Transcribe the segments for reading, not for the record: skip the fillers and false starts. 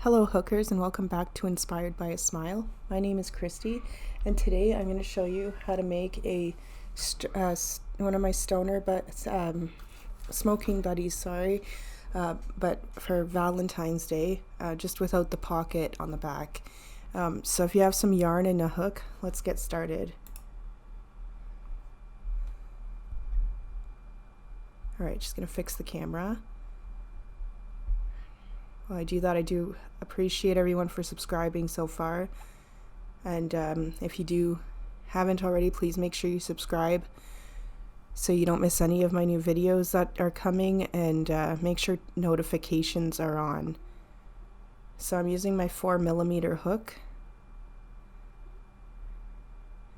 Hello hookers, and welcome back to Inspired by a Smile. My name is Christy, and today I'm going to show you how to make one of my stoner smoking buddies, but for Valentine's Day, just without the pocket on the back. So if you have some yarn and a hook, let's get started. Alright, just going to fix the camera. While I do that, I do appreciate everyone for subscribing so far, and if you haven't already, please make sure you subscribe so you don't miss any of my new videos that are coming, and make sure notifications are on. So I'm using my 4mm hook,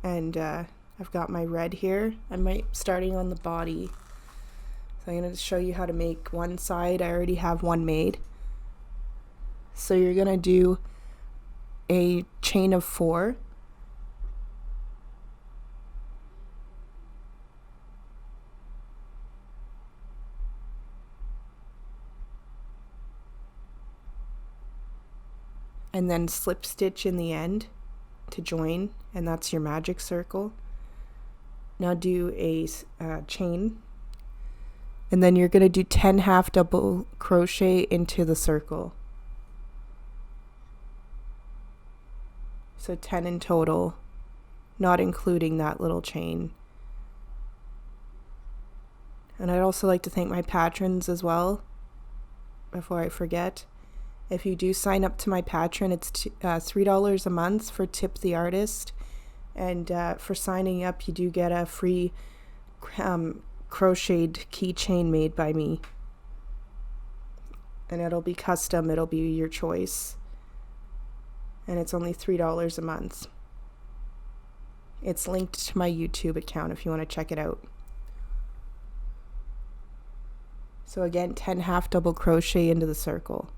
and I've got my red here. I'm starting on the body, so I'm going to show you how to make one side. I already have one made. So you're going to do a chain of 4. And then slip stitch in the end to join, and that's your magic circle. Now do a chain, and then you're going to do 10 half double crochet into the circle. So 10 in total, not including that little chain. And I'd also like to thank my patrons as well, before I forget. If you do sign up to my Patreon, it's $3 a month for Tip the Artist. And for signing up, you do get a free crocheted keychain made by me. And it'll be custom, it'll be your choice. And it's only $3 a month. It's linked to my YouTube account if you want to check it out. So again, 10 half double crochet into the circle.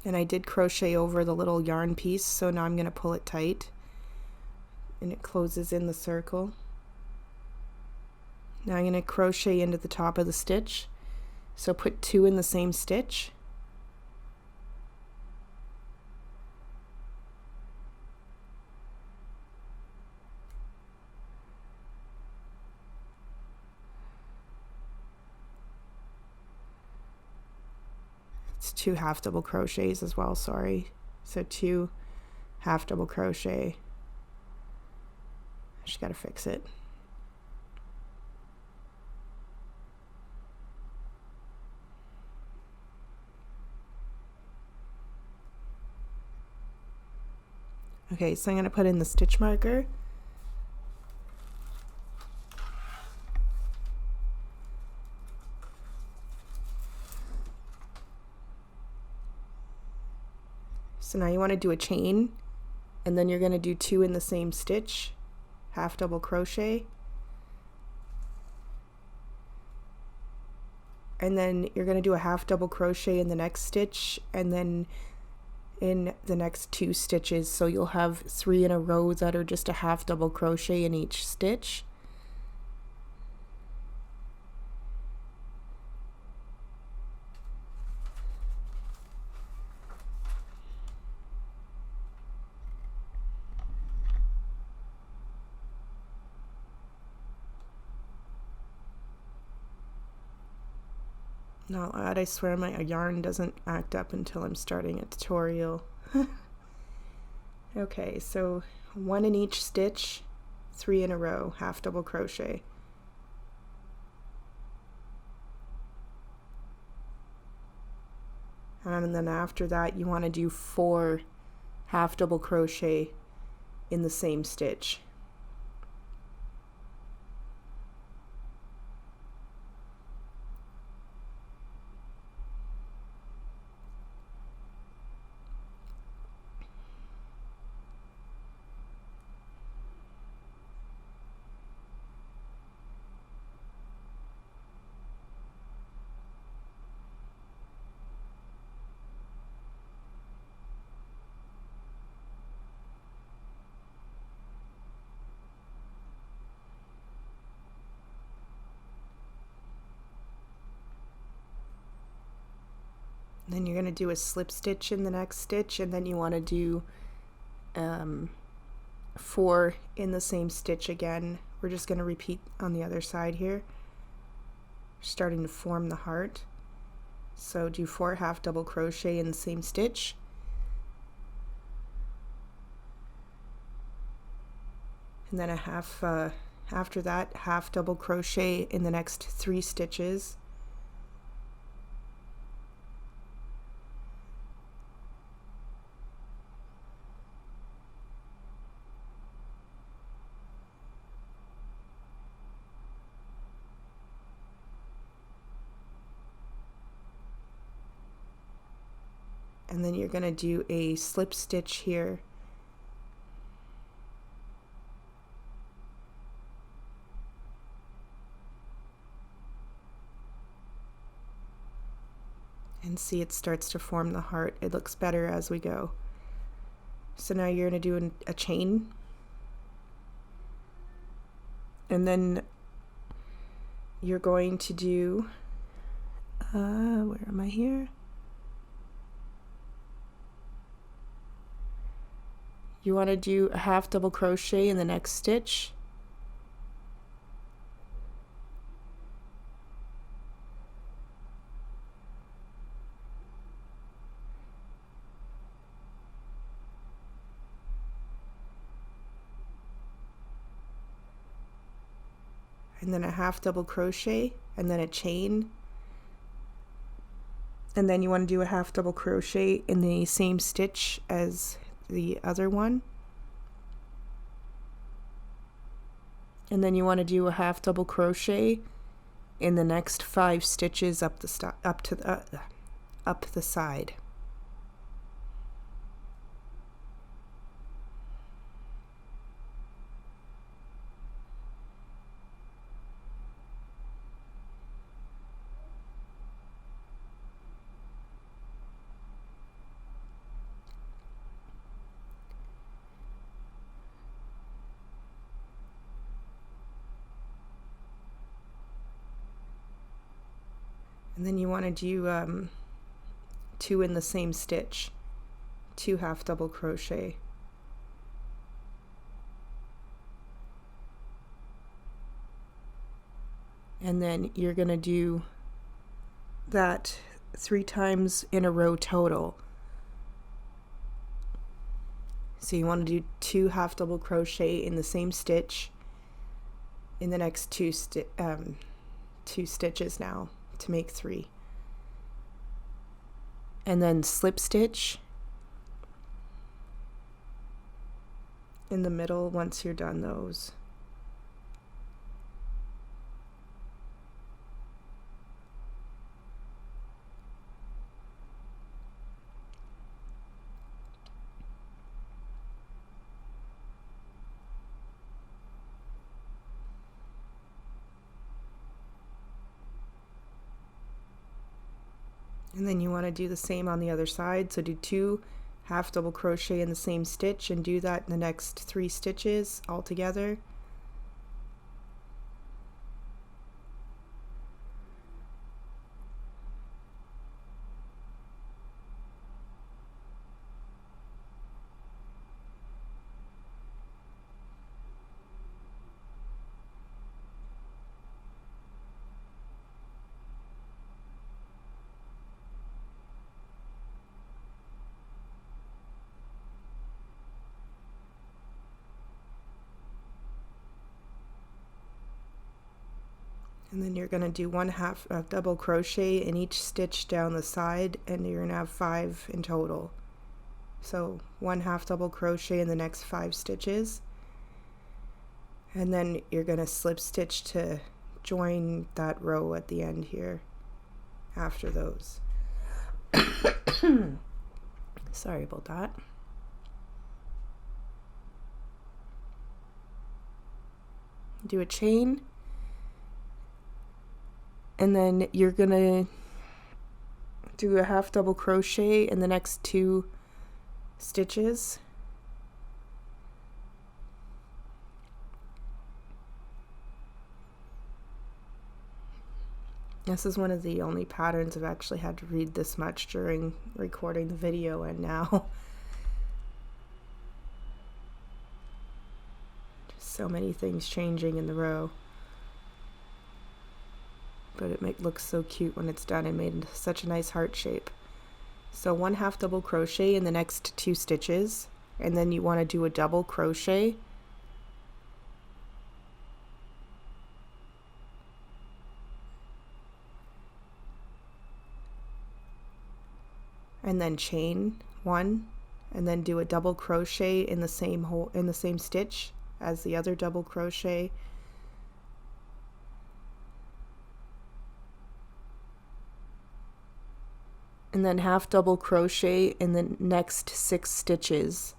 And I did crochet over the little yarn piece, so now I'm going to pull it tight, and it closes in the circle. Now I'm going to crochet into the top of the stitch, so put 2 in the same stitch. It's 2 half double crochets as well, sorry. So 2 half double crochet. I just gotta fix it. Okay, so I'm gonna put in the stitch marker. So now you want to do a chain, and then you're going to do 2 in the same stitch, half double crochet, and then you're going to do a half double crochet in the next stitch, and then in the next 2 stitches, so you'll have 3 in a row that are just a half double crochet in each stitch. Not loud, I swear my yarn doesn't act up until I'm starting a tutorial. Okay, so 1 in each stitch, 3 in a row, half double crochet. And then after that you want to do 4 half double crochet in the same stitch. Then you're going to do a slip stitch in the next stitch, and then you want to do 4 in the same stitch again. We're just going to repeat on the other side here, starting to form the heart. So do 4 half double crochet in the same stitch, and then a half after that, half double crochet in the next 3 stitches. And then you're going to do a slip stitch here. And see, it starts to form the heart. It looks better as we go. So now you're going to do a chain. And then you're going to do, where am I here? You want to do a half double crochet in the next stitch. And then a half double crochet, and then a chain. And then you want to do a half double crochet in the same stitch as the other one. And then you want to do a half double crochet in the next 5 stitches up the side. And then you want to do 2 in the same stitch, 2 half double crochet. And then you're going to do that 3 times in a row total. So you want to do 2 half double crochet in the same stitch in the next 2 stitches now, to make 3. And then slip stitch in the middle once you're done those. And then you want to do the same on the other side, so do 2 half double crochet in the same stitch and do that in the next 3 stitches all together. And then you're going to do 1 half double crochet in each stitch down the side, and you're going to have 5 in total. So 1 half double crochet in the next 5 stitches, and then you're going to slip stitch to join that row at the end here after those. Sorry about that. Do a chain, and then you're gonna do a half double crochet in the next 2 stitches. This is one of the only patterns I've actually had to read this much during recording the video, and now just so many things changing in the row. But it looks so cute when it's done and made into such a nice heart shape. So 1/2 double crochet in the next 2 stitches, and then you want to do a double crochet and then chain 1, and then do a double crochet in the same hole in the same stitch as the other double crochet, and then 1/2 double crochet in the next 6 stitches.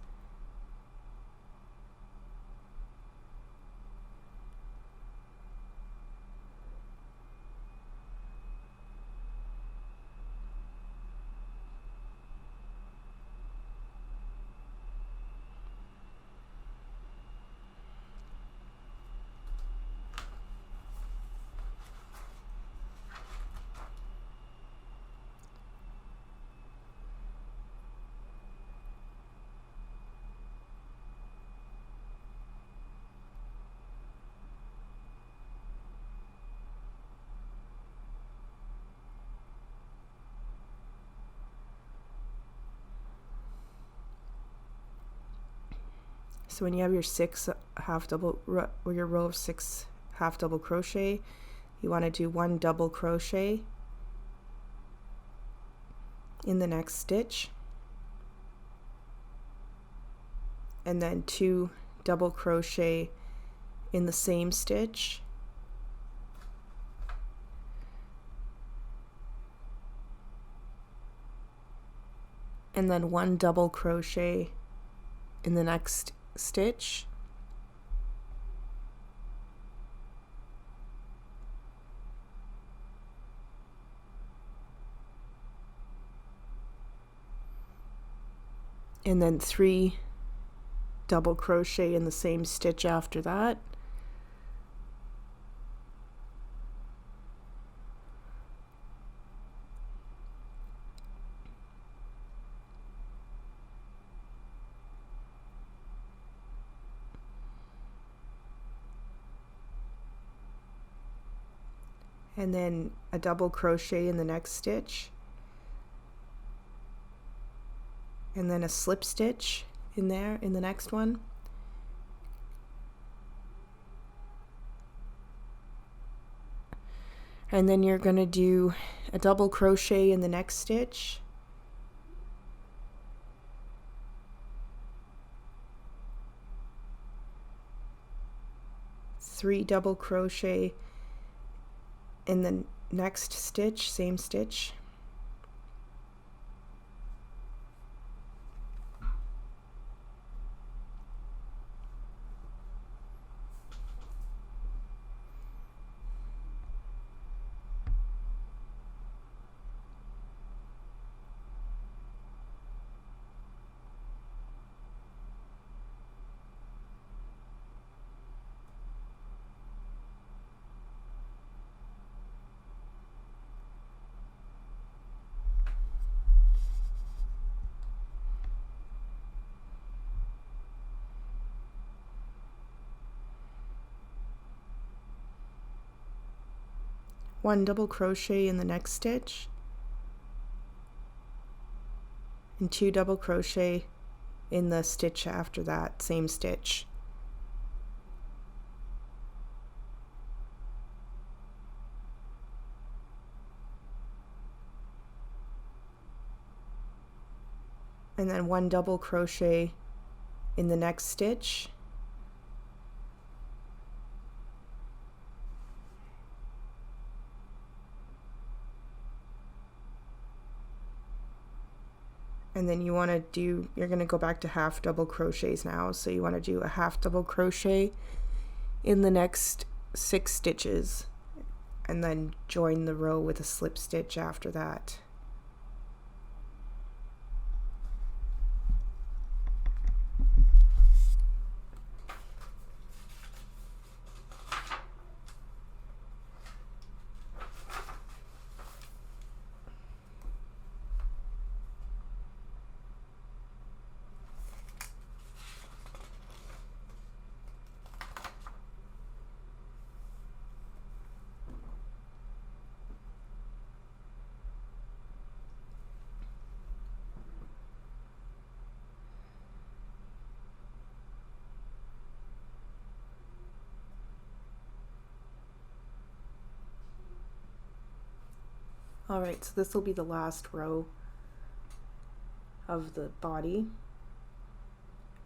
So when you have your 6 half double or your row of 6 half double crochet, you want to do 1 double crochet in the next stitch, and then 2 double crochet in the same stitch, and then 1 double crochet in the next stitch, and then 3 double crochet in the same stitch after that, and then a double crochet in the next stitch, and then a slip stitch in there in the next one, and then you're going to do a double crochet in the next stitch, three double crochet in the next stitch, same stitch, one double crochet in the next stitch, and 2 double crochet in the stitch after that, same stitch. And then 1 double crochet in the next stitch, and then you want to do, you're going to go back to half double crochets now, so you want to do a half double crochet in the next 6 stitches, and then join the row with a slip stitch after that. Alright, so this will be the last row of the body.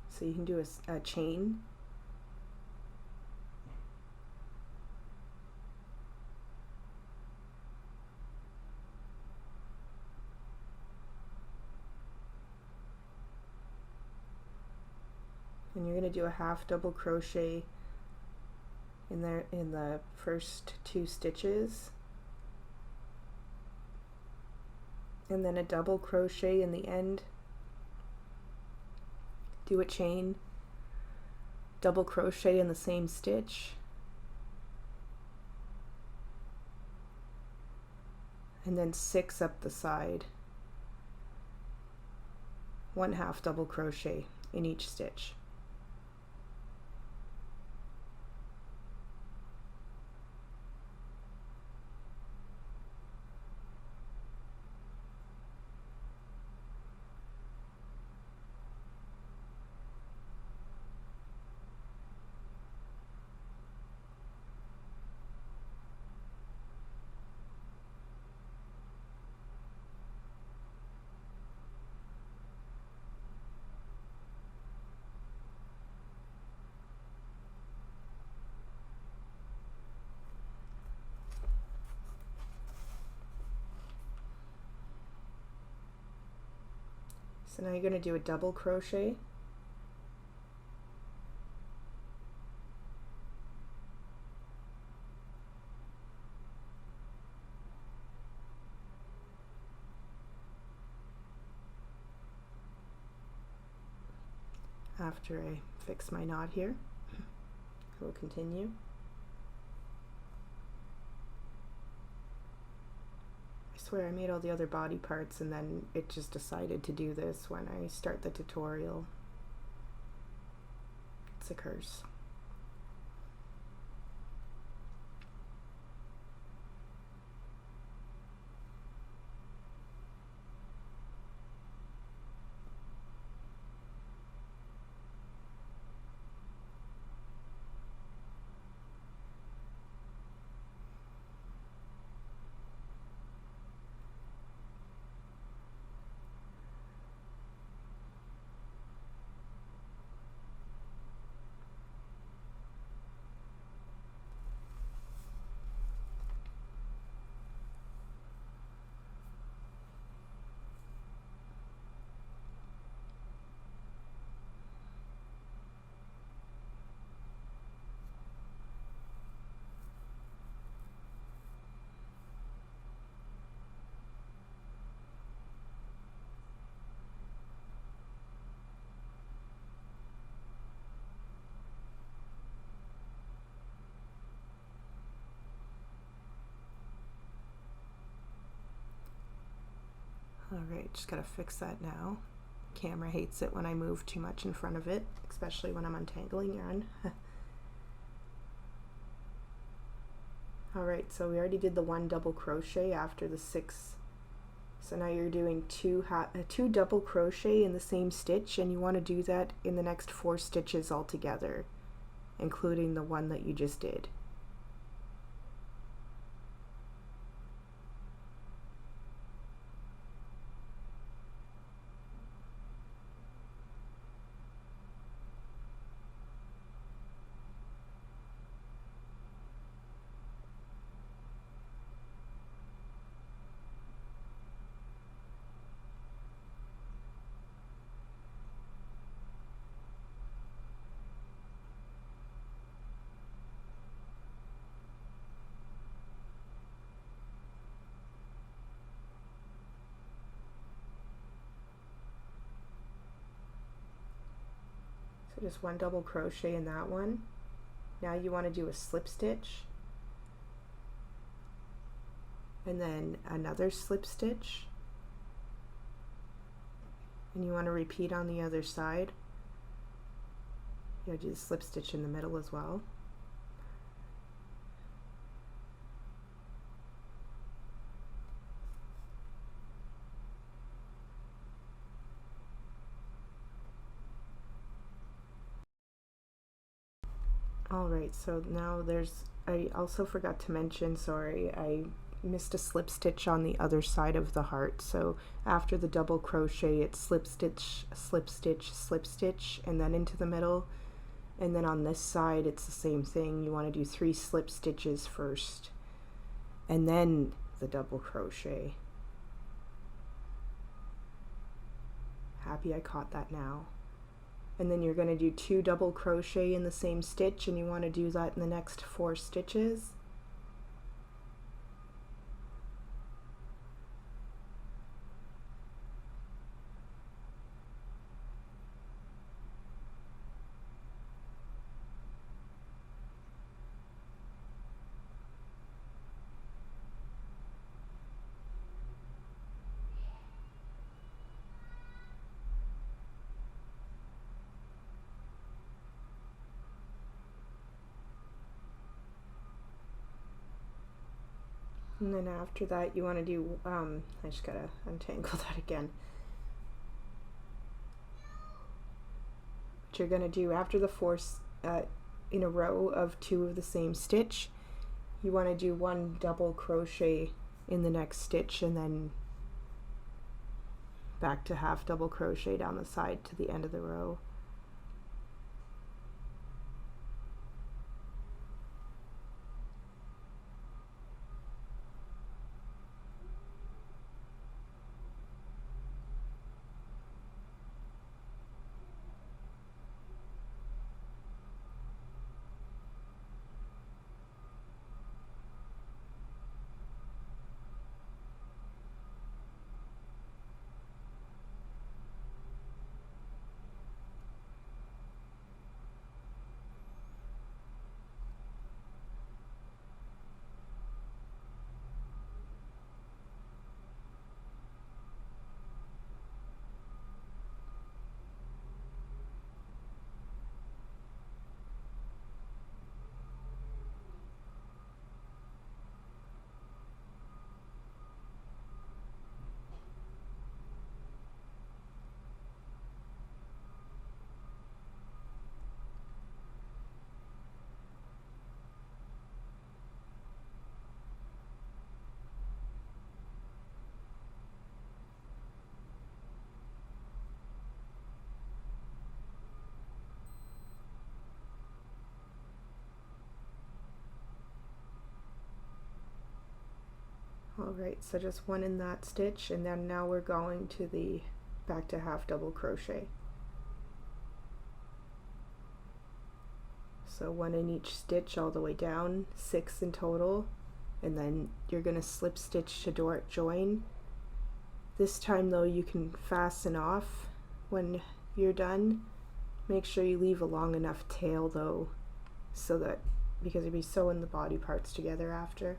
So you can do a chain. And you're going to do a half double crochet in the first 2 stitches, and then a double crochet in the end. Do a chain, double crochet in the same stitch, and then 6 up the side, 1 half double crochet in each stitch. So now you're going to do a double crochet, after I fix my knot here. We'll continue. I swear I made all the other body parts and then it just decided to do this when I start the tutorial. It's a curse. Alright, just gotta fix that now. Camera hates it when I move too much in front of it, especially when I'm untangling yarn. Alright, so we already did the 1 double crochet after the 6. So now you're doing 2 double crochet in the same stitch, and you want to do that in the next 4 stitches altogether, including the one that you just did. So just 1 double crochet in that one. Now you want to do a slip stitch, and then another slip stitch, and you want to repeat on the other side. You do the slip stitch in the middle as well. Alright, so now I also forgot to mention, sorry, I missed a slip stitch on the other side of the heart. So after the double crochet, it's slip stitch, slip stitch, slip stitch, and then into the middle. And then on this side, it's the same thing. You want to do 3 slip stitches first, and then the double crochet. Happy I caught that now. And then you're going to do 2 double crochet in the same stitch, and you want to do that in the next 4 stitches. And then after that, you want to do, I just gotta untangle that again. What you're gonna do after the 4 in a row of 2 of the same stitch, you want to do 1 double crochet in the next stitch, and then back to half double crochet down the side to the end of the row. Alright, so just 1 in that stitch, and then now we're going to the back to half double crochet. So 1 in each stitch all the way down, 6 in total, and then you're going to slip stitch to join. This time though, you can fasten off when you're done. Make sure you leave a long enough tail though, so that, because you'll be sewing the body parts together after.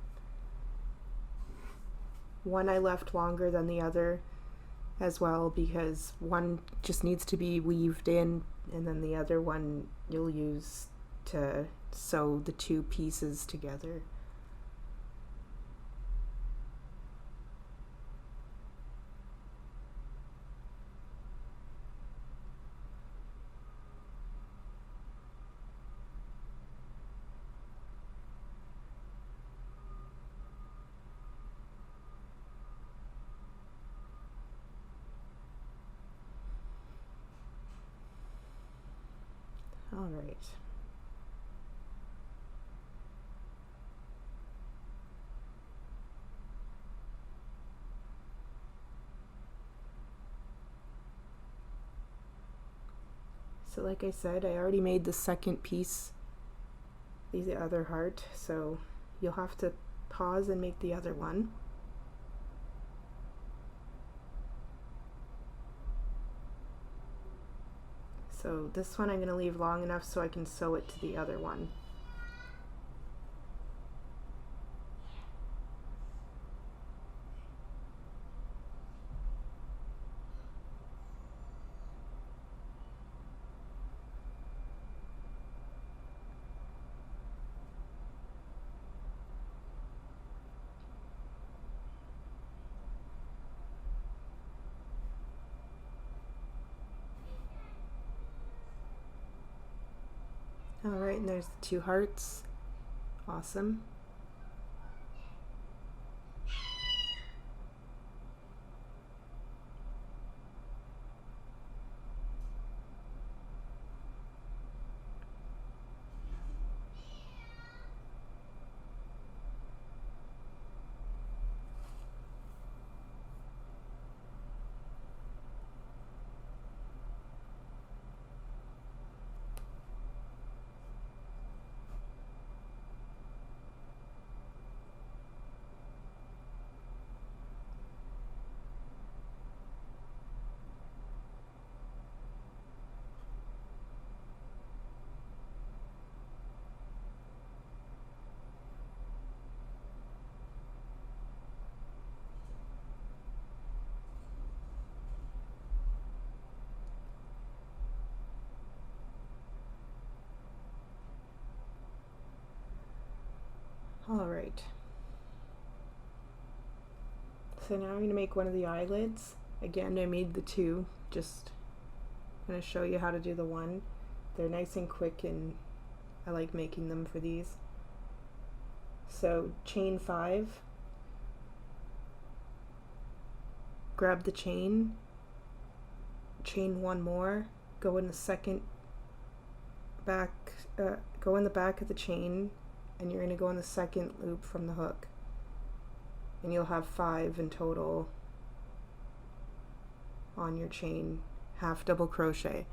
One I left longer than the other as well, because one just needs to be weaved in, and then the other one you'll use to sew the 2 pieces together. All right. So like I said, I already made the second piece, the other heart, so you'll have to pause and make the other one. So this one I'm going to leave long enough so I can sew it to the other one. Alright, and there's the 2 hearts. Awesome. All right. So now I'm going to make one of the eyelids. Again, I made the two, just going to show you how to do the one. They're nice and quick and I like making them for these. So chain 5, grab the chain, chain one more, go in the second back, go in the back of the chain, and you're going to go in the second loop from the hook. And you'll have 5 in total on your chain, half double crochet.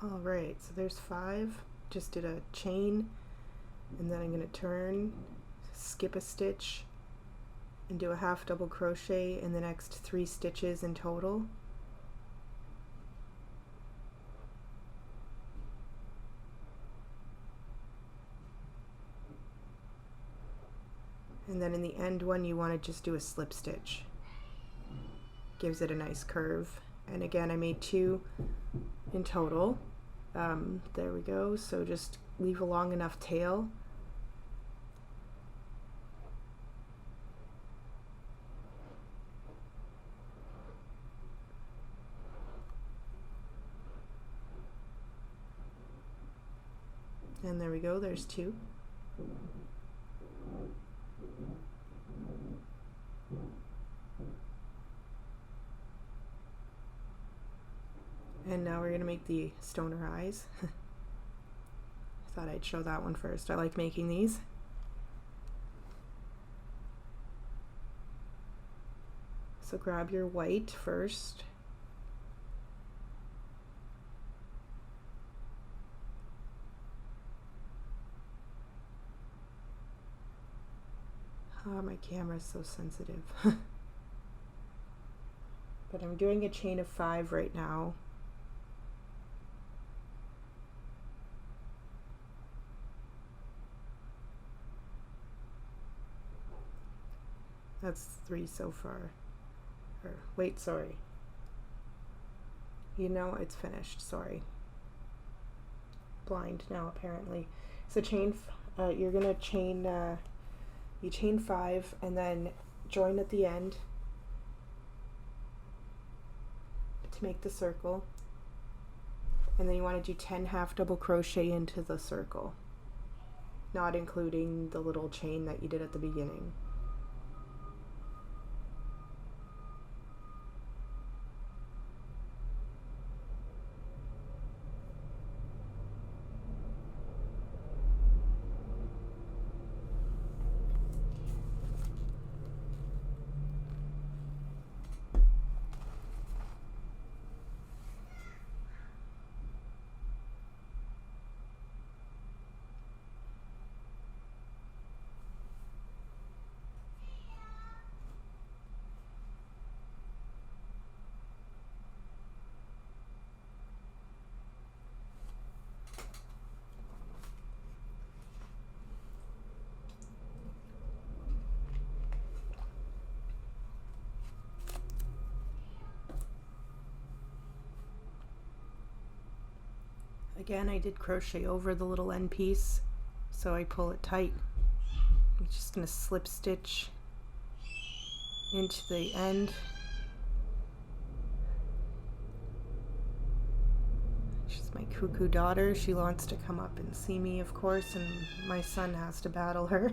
Alright, so there's 5. Just did a chain, and then I'm going to turn, skip a stitch, and do a half double crochet in the next 3 stitches in total. And then in the end one you want to just do a slip stitch. Gives it a nice curve. And again, I made 2 in total. There we go. So just leave a long enough tail. And there we go, there's 2. And now we're going to make the stoner eyes. I thought I'd show that one first. I like making these. So grab your white first. Oh, my camera's so sensitive. But I'm doing a chain of 5 right now. That's 3 so far. Or, wait, sorry. You know, it's finished, sorry. Blind now, apparently. So you're gonna chain, you chain 5 and then join at the end to make the circle. And then you want to do 10 half double crochet into the circle, not including the little chain that you did at the beginning. again, I did crochet over the little end piece, so I pull it tight. I'm just going to slip stitch into the end. She's my cuckoo daughter. She wants to come up and see me, of course, and my son has to battle her.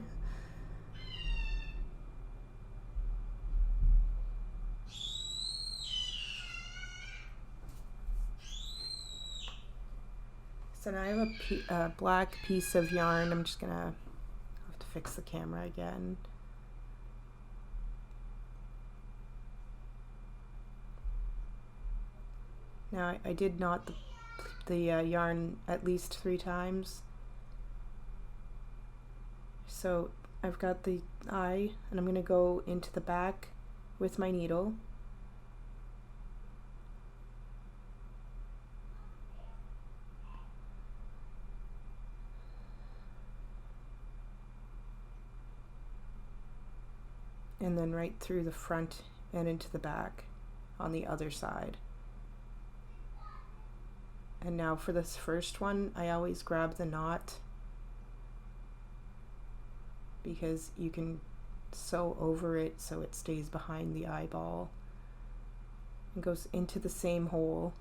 So now I have a black piece of yarn. I'm just gonna have to fix the camera again. Now I did knot the yarn at least 3 times. So I've got the eye, and I'm gonna go into the back with my needle. And then right through the front and into the back on the other side. And now for this first one, I always grab the knot because you can sew over it so it stays behind the eyeball. It goes into the same hole.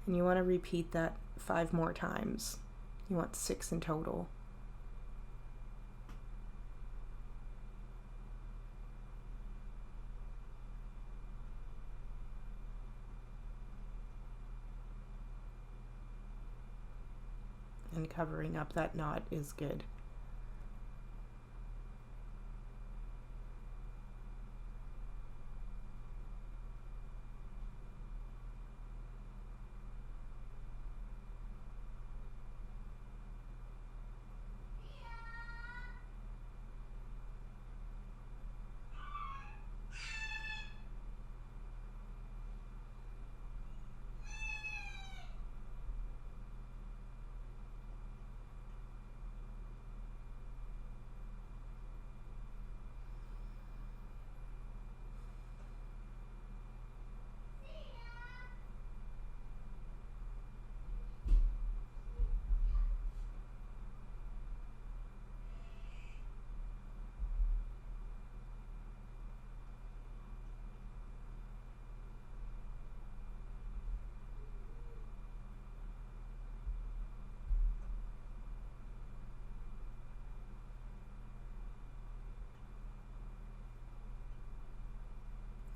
And you want to repeat that 5 more times. You want 6 in total. And covering up that knot is good.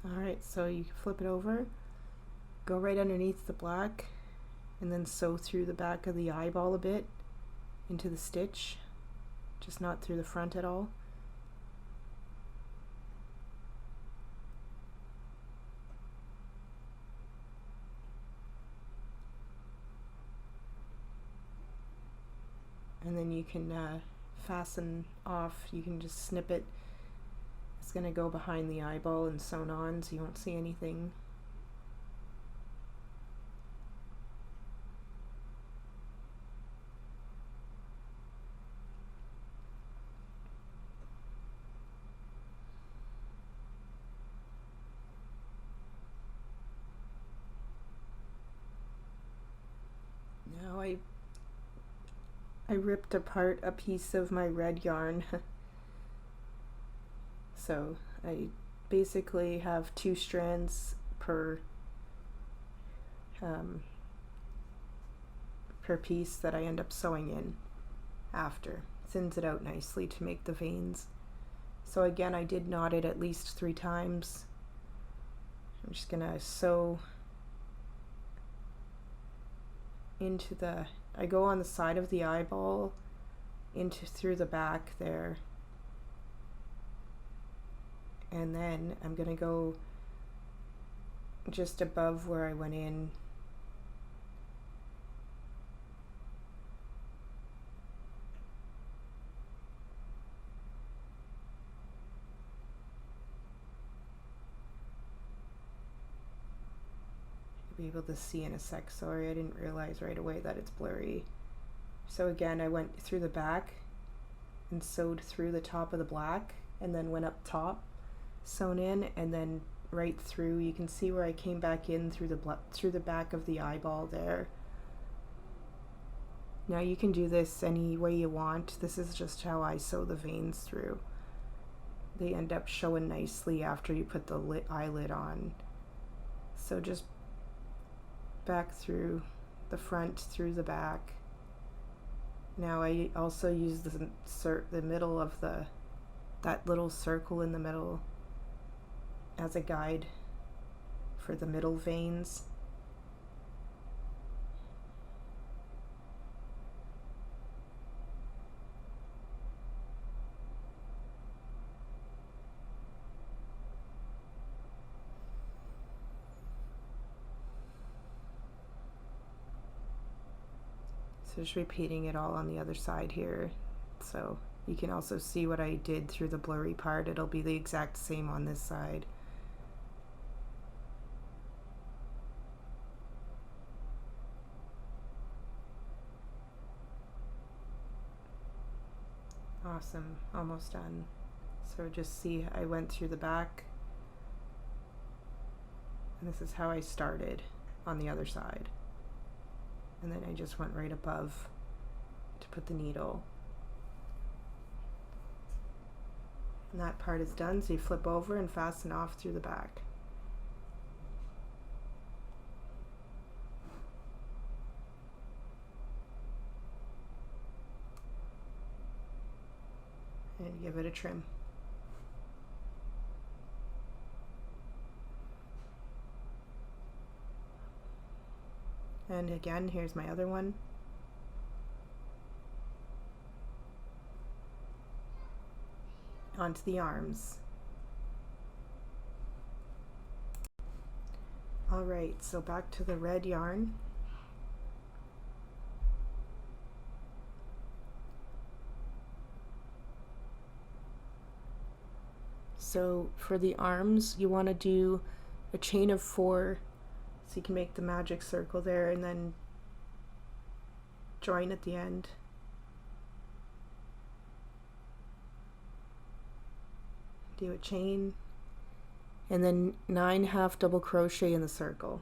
Alright, so you can flip it over, go right underneath the black, and then sew through the back of the eyeball a bit into the stitch, just not through the front at all. And then you can fasten off, you can just snip it. It's going to go behind the eyeball and sewn on, so you won't see anything. Now I ripped apart a piece of my red yarn. So I basically have 2 strands per piece that I end up sewing in after. Thins it out nicely to make the veins. So again, I did knot it at least 3 times. I'm just gonna sew into the, I go on the side of the eyeball through the back there. And then I'm going to go just above where I went in. be able to see in a sec. Sorry, I didn't realize right away that it's blurry. So again, I went through the back and sewed through the top of the black, and then went up top, sewn in, and then right through. You can see where I came back in through the back of the eyeball there. Now you can do this any way you want. This is just how I sew the veins through. They end up showing nicely after you put the eyelid on. So just back through the front, through the back. Now I also use the middle of that little circle in the middle as a guide for the middle veins. So just repeating it all on the other side here. So you can also see what I did through the blurry part. It'll be the exact same on this side. Awesome, almost done. So just see, I went through the back, and this is how I started on the other side. And then I just went right above to put the needle. And that part is done, so you flip over and fasten off through the back. And give it a trim. And again, here's my other one. Onto the arms. Alright, so back to the red yarn. So for the arms, you want to do a chain of 4, so you can make the magic circle there, and then join at the end. Do a chain, and then 9 half double crochet in the circle.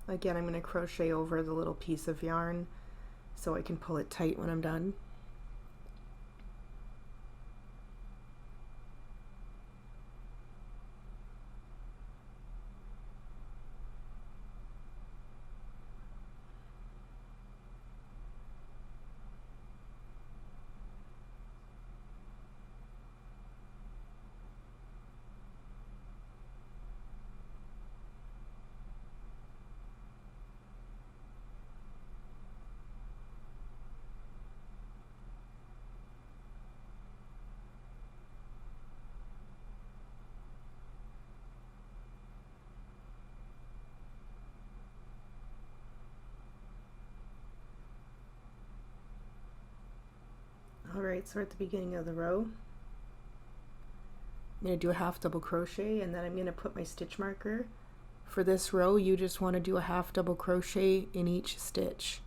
Again, I'm going to crochet over the little piece of yarn so I can pull it tight when I'm done. Alright, so we're at the beginning of the row. I'm going to do a half double crochet, and then I'm going to put my stitch marker. For this row, you just want to do a half double crochet in each stitch.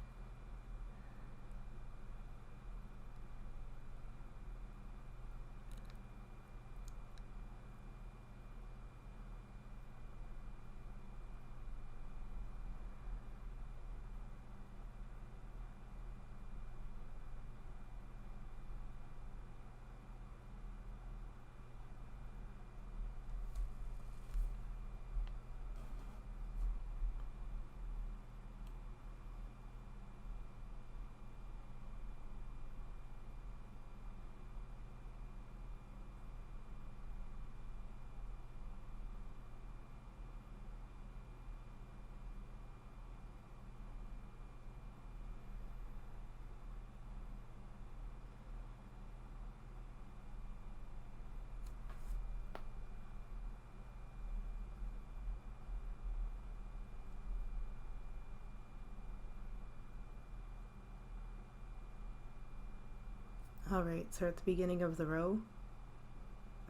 Alright, so at the beginning of the row,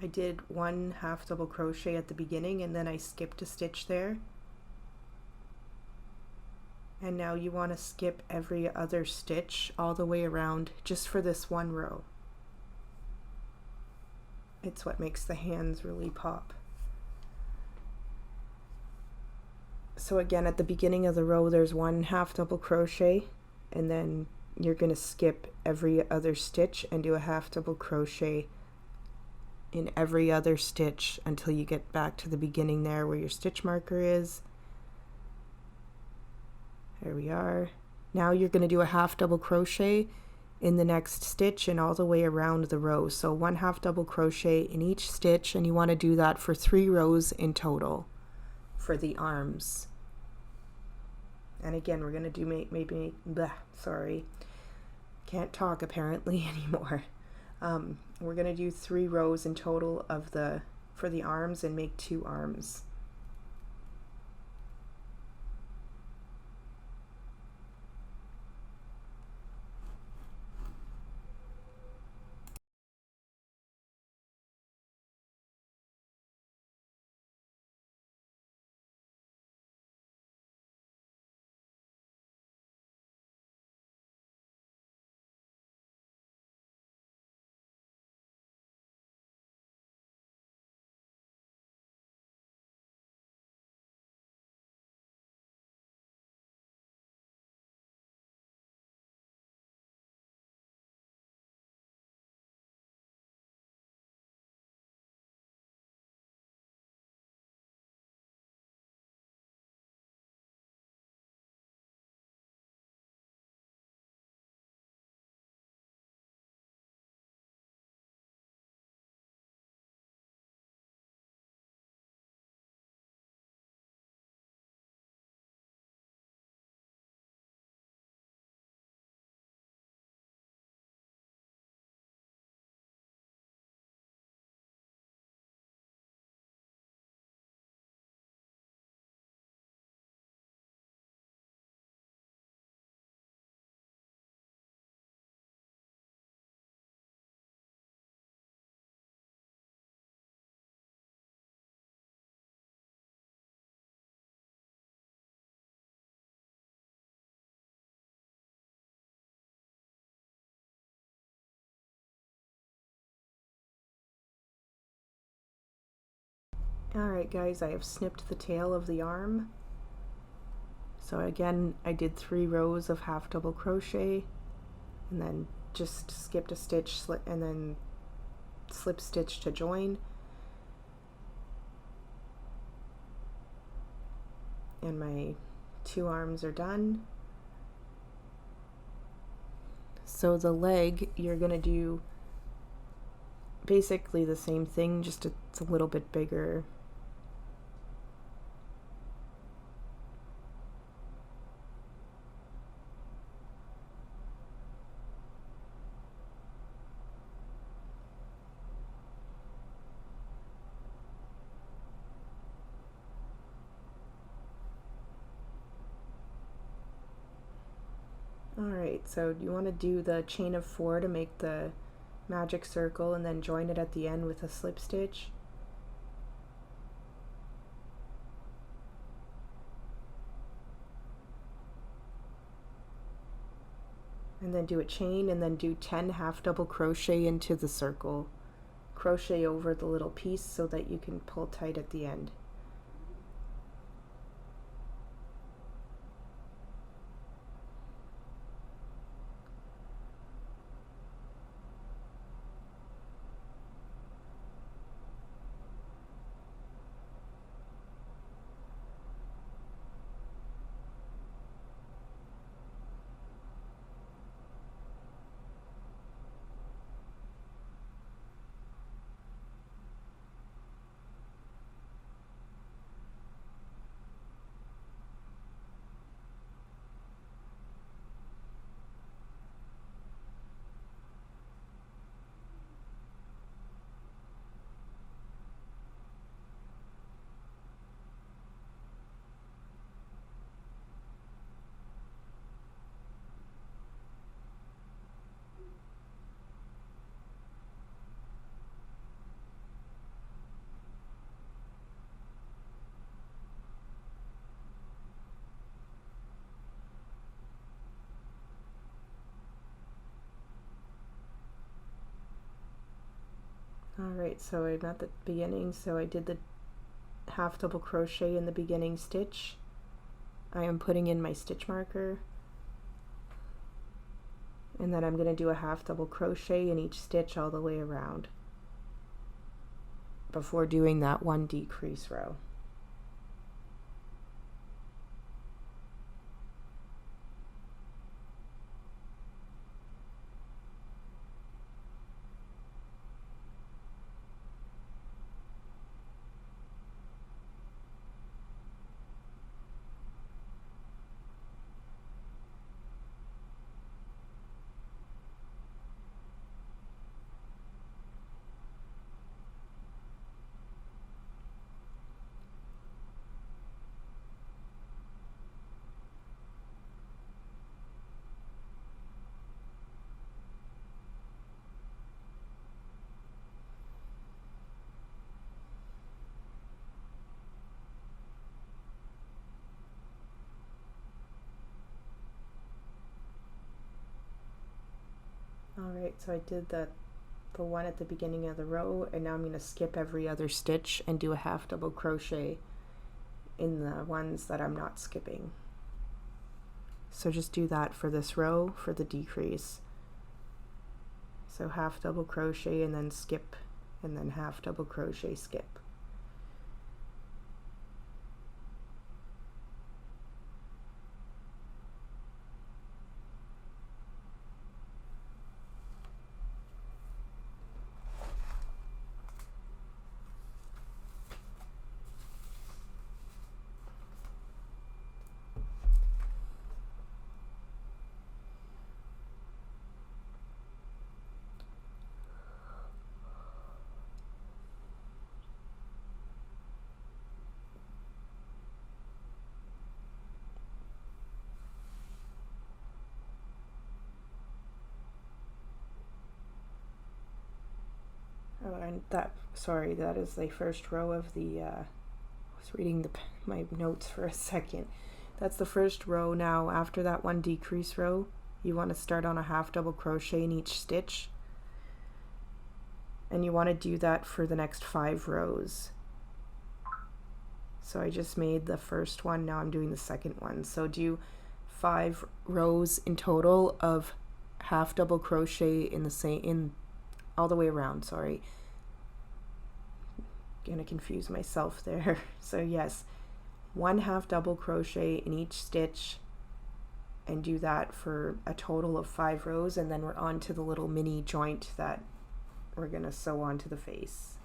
I did 1 half double crochet at the beginning and then I skipped a stitch there. And now you want to skip every other stitch all the way around just for this one row. It's what makes the hands really pop. So again, at the beginning of the row there's 1 half double crochet, and then you're going to skip every other stitch and do a half double crochet in every other stitch until you get back to the beginning there where your stitch marker is. There we are. Now you're going to do a half double crochet in the next stitch and all the way around the row. So 1 half double crochet in each stitch, and you want to do that for 3 rows in total for the arms. And again, we're going to do can't talk apparently anymore. We're going to do 3 rows in total of for the arms and make 2 arms. Alright guys, I have snipped the tail of the arm. So again, I did 3 rows of half double crochet and then just skipped a stitch and then slip stitch to join. And my 2 arms are done. So the leg, you're going to do basically the same thing, just it's a little bit bigger. Alright, so you want to do the chain of 4 to make the magic circle and then join it at the end with a slip stitch. And then do a chain and then do 10 half double crochet into the circle. Crochet over the little piece so that you can pull tight at the end. Alright, so I'm at the beginning, so I did the half double crochet in the beginning stitch. I am putting in my stitch marker, and then I'm going to do a half double crochet in each stitch all the way around before doing that one decrease row. Alright, so I did the one at the beginning of the row, and now I'm going to skip every other stitch and do a half double crochet in the ones that I'm not skipping. So just do that for this row for the decrease. So half double crochet and then skip, and then half double crochet, skip. Oh, and sorry, that is the first row of the, I was reading my notes for a second. That's the first row. Now, after that one decrease row, you want to start on a half double crochet in each stitch. And you want to do that for the next 5 rows. So I just made the first one, now I'm doing the second one. So do 5 rows in total of half double crochet in the same, all the way around, sorry. Gonna confuse myself there. So yes, 1 half double crochet in each stitch, and do that for a total of 5 rows, and then we're on to the little mini joint that we're gonna sew onto the face.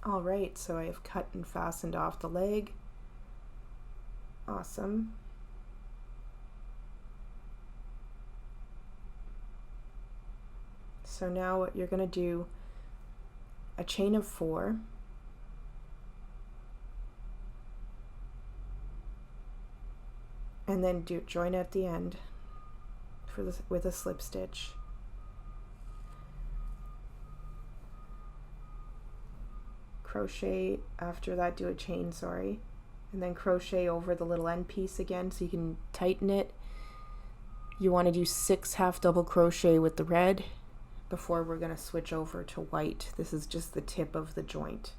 Alright, so I have cut and fastened off the leg. Awesome. So now what you're going to do, a chain of 4, and then join at the end with a slip stitch. Crochet after that, do a chain, sorry, and then crochet over the little end piece again so you can tighten it. You want to do 6 half double crochet with the red before we're going to switch over to white. This is just the tip of the joint.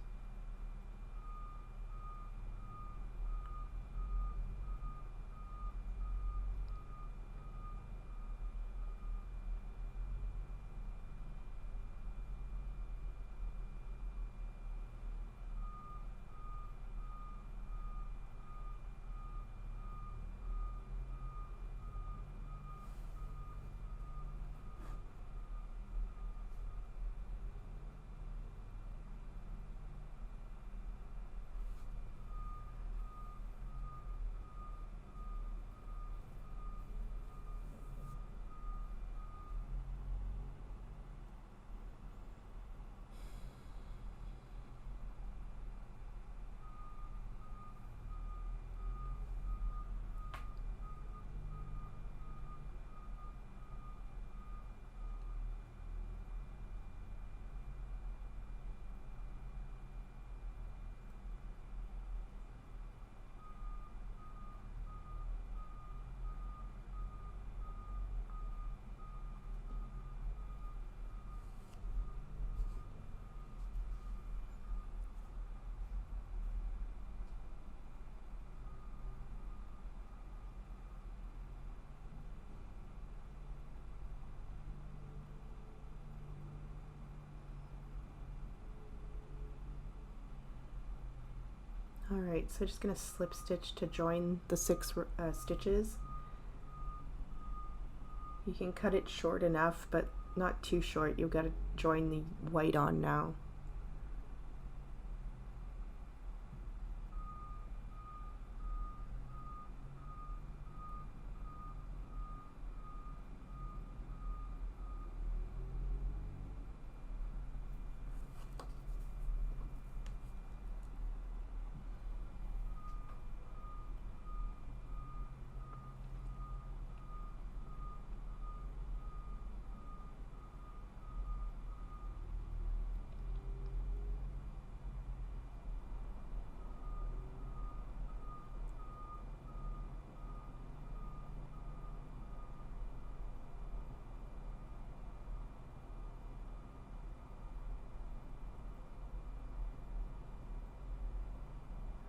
Alright, so just going to slip stitch to join the 6 stitches. You can cut it short enough, but not too short. You've got to join the white on now.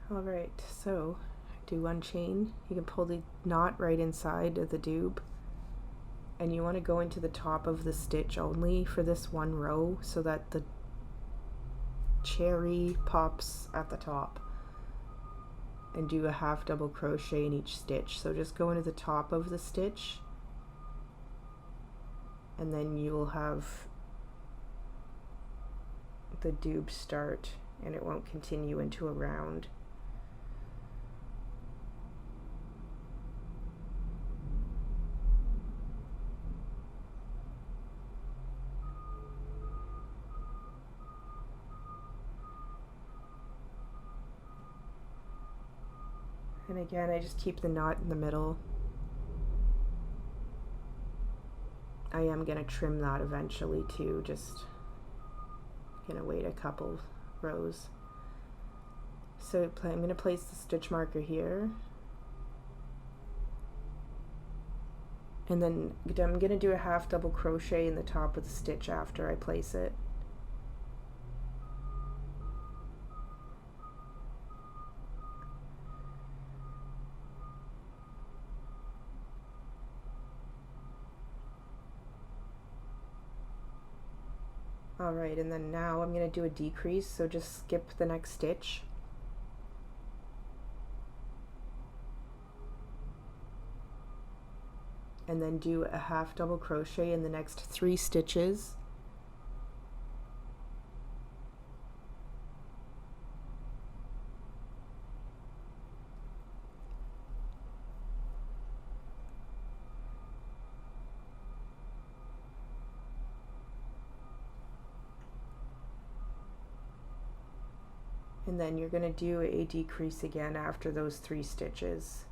Alright, so do 1 chain. You can pull the knot right inside of the doob, and you want to go into the top of the stitch only for this 1 row so that the cherry pops at the top, and do a half double crochet in each stitch. So just go into the top of the stitch, and then you will have the doob start, and it won't continue into a round. And again, I just keep the knot in the middle. I am going to trim that eventually too, just going to wait a couple rows. So I'm going to place the stitch marker here. And then I'm going to do a half double crochet in the top of the stitch after I place it. Alright, and then now I'm going to do a decrease, so just skip the next stitch. And then do a half double crochet in the next 3 stitches. And then you're going to do a decrease again after those 3 stitches.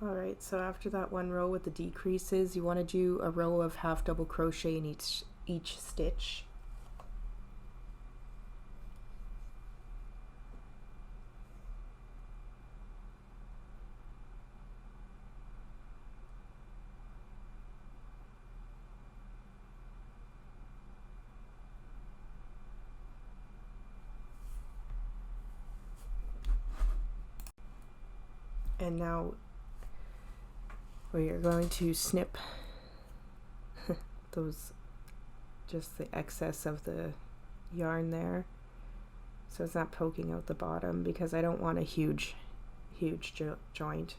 Alright, so after that one row with the decreases, you want to do a row of half double crochet in each stitch. And now we are going to snip those, just the excess of the yarn so it's not poking out the bottom, because I don't want a huge joint.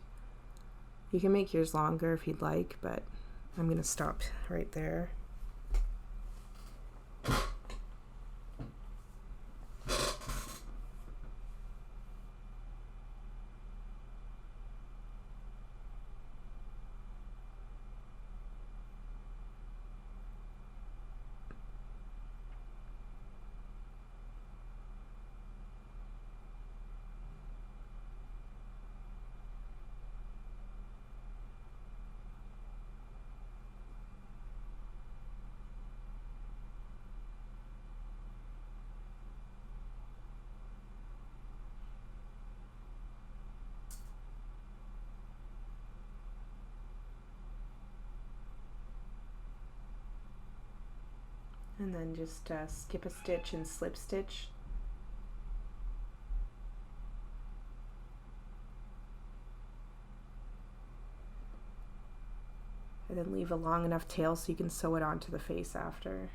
You can make yours longer if you'd like, but I'm going to stop right there. And then just skip a stitch and slip stitch. And then leave a long enough tail so you can sew it onto the face after.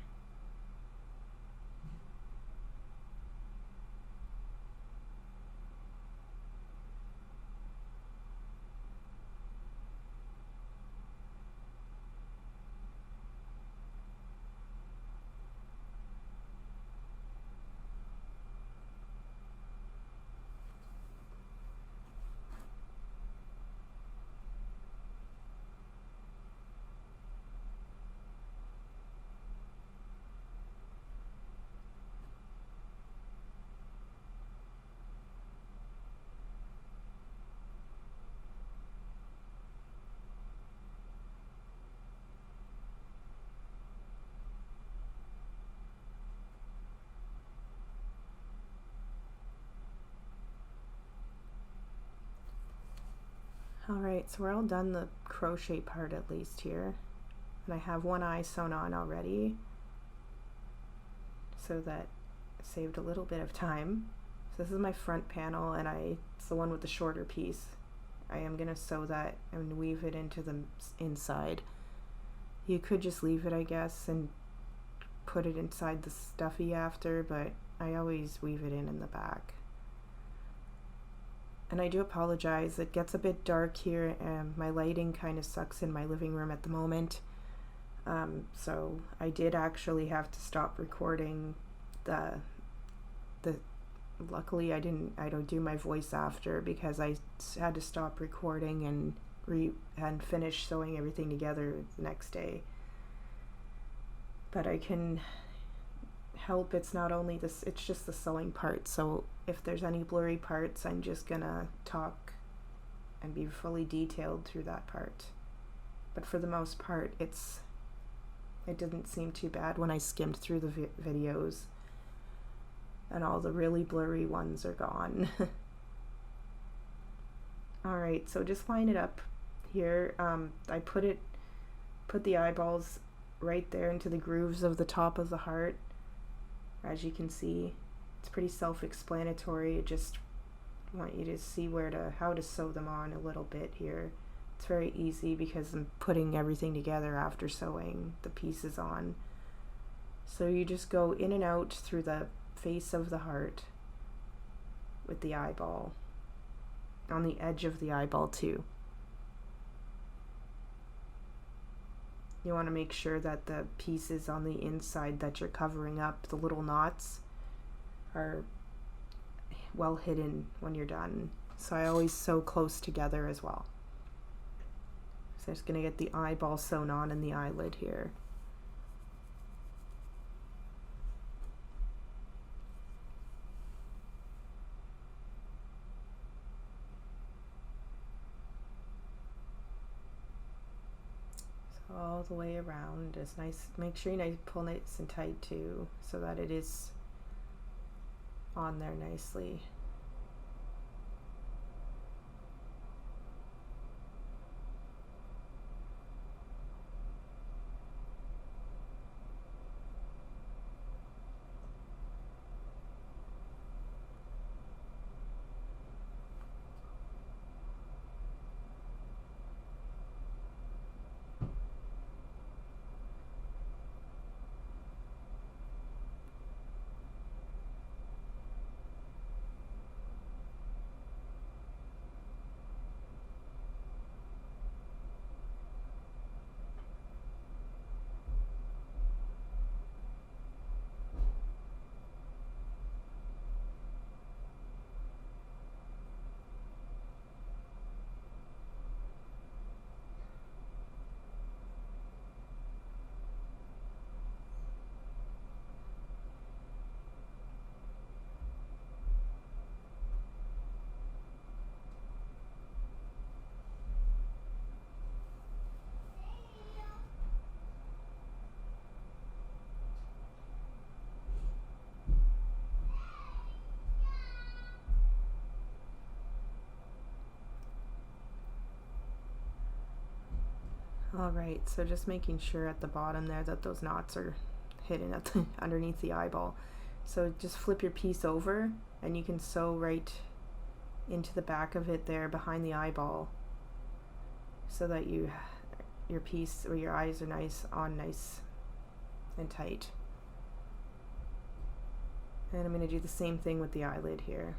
Alright, so we're all done the crochet part at least here. And I have one eye sewn on already, so that saved a little bit of time. So this is my front panel, and it's the one with the shorter piece. I am going to sew that and weave it into the inside. You could just leave it, I guess, and put it inside the stuffy after, but I always weave it in the back. And I do apologize, it gets a bit dark here and my lighting kind of sucks in my living room at the moment. So I did actually have to stop recording luckily I don't do my voice after because I had to stop recording and finish sewing everything together the next day. But I can help. It's not only this, it's just the sewing part. So if there's any blurry parts, I'm just gonna talk and be fully detailed through that part. But for the most part, it didn't seem too bad when I skimmed through the videos, and all the really blurry ones are gone. Alright, so just line it up here. I put the eyeballs right there into the grooves of the top of the heart. As you can see, it's pretty self-explanatory. I just want you to see how to sew them on a little bit here. It's very easy because I'm putting everything together after sewing the pieces on. So you just go in and out through the face of the heart with the eyeball, on the edge of the eyeball too. You want to make sure that the pieces on the inside that you're covering up, the little knots, are well hidden when you're done. So I always sew close together as well. So I'm just going to get the eyeball sewn on in the eyelid here. So all the way around is nice. Make sure you pull nice and tight too, so that it is on there nicely. Alright, so just making sure at the bottom there that those knots are hidden at underneath the eyeball. So just flip your piece over and you can sew right into the back of it there behind the eyeball, so that your piece or your eyes are nice and tight. And I'm going to do the same thing with the eyelid here.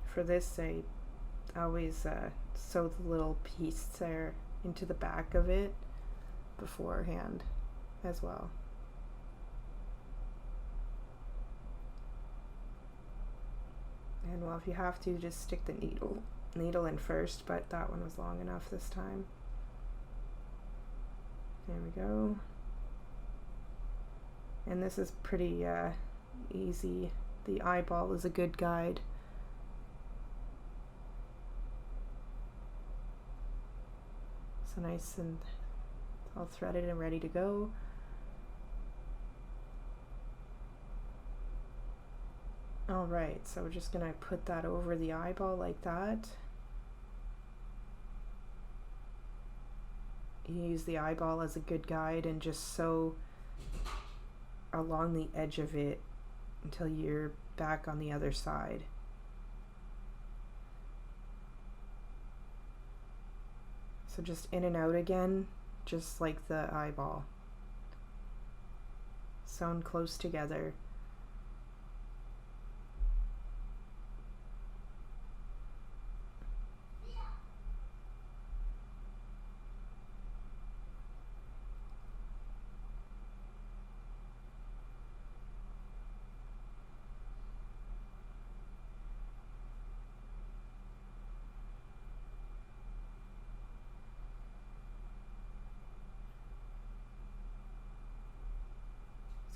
For this, I always sew the little piece there into the back of it beforehand as well. And well, if you have to, just stick the needle in first, but that one was long enough this time. There we go. And this is pretty easy. The eyeball is a good guide. So nice and all threaded and ready to go. Alright, so we're just going to put that over the eyeball like that. You use the eyeball as a good guide and just sew along the edge of it until you're back on the other side. So just in and out again, just like the eyeball. Sewn close together.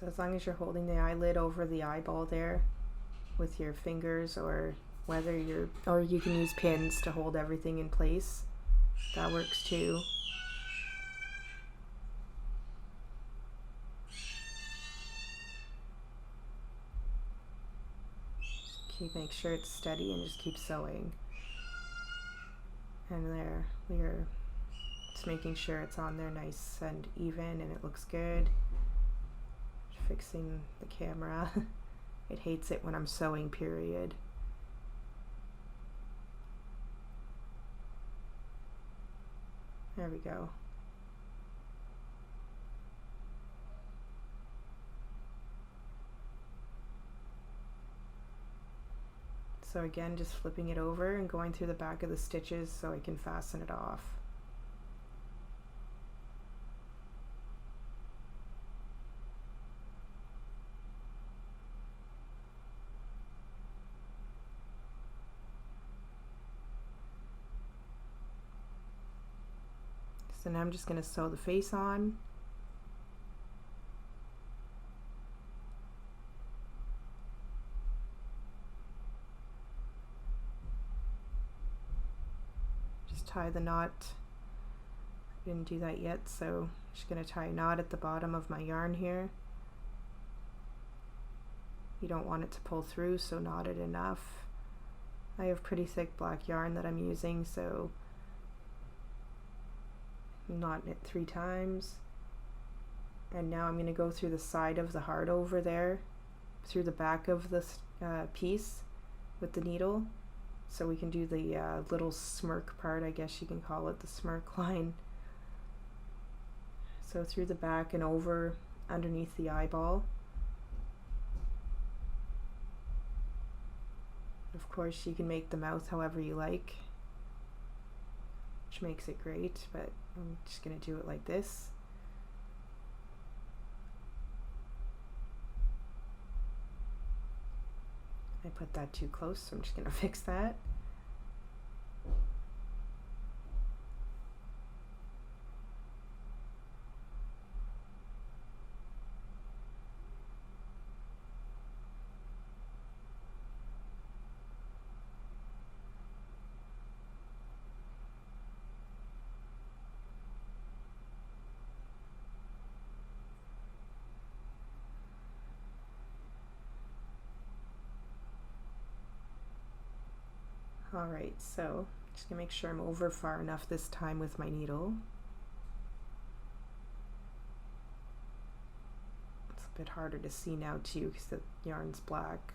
So as long as you're holding the eyelid over the eyeball there with your fingers, or or you can use pins to hold everything in place, that works too. Make sure it's steady and just keep sewing. And there, we're just making sure it's on there nice and even and it looks good. Fixing the camera. It hates it when I'm sewing, period. There we go. So again, just flipping it over and going through the back of the stitches so I can fasten it off. So now I'm just going to sew the face on. Tie the knot. I didn't do that yet, so I'm just going to tie a knot at the bottom of my yarn here. You don't want it to pull through, so knot it enough. I have pretty thick black yarn that I'm using, so knot it 3 times. And now I'm going to go through the side of the heart over there, through the back of this piece with the needle. So we can do the little smirk part, I guess you can call it, the smirk line. So through the back and over underneath the eyeball. Of course, you can make the mouth however you like, which makes it great, but I'm just going to do it like this. I put that too close, so I'm just going to fix that. Alright, so just gonna make sure I'm over far enough this time with my needle. It's a bit harder to see now too because the yarn's black.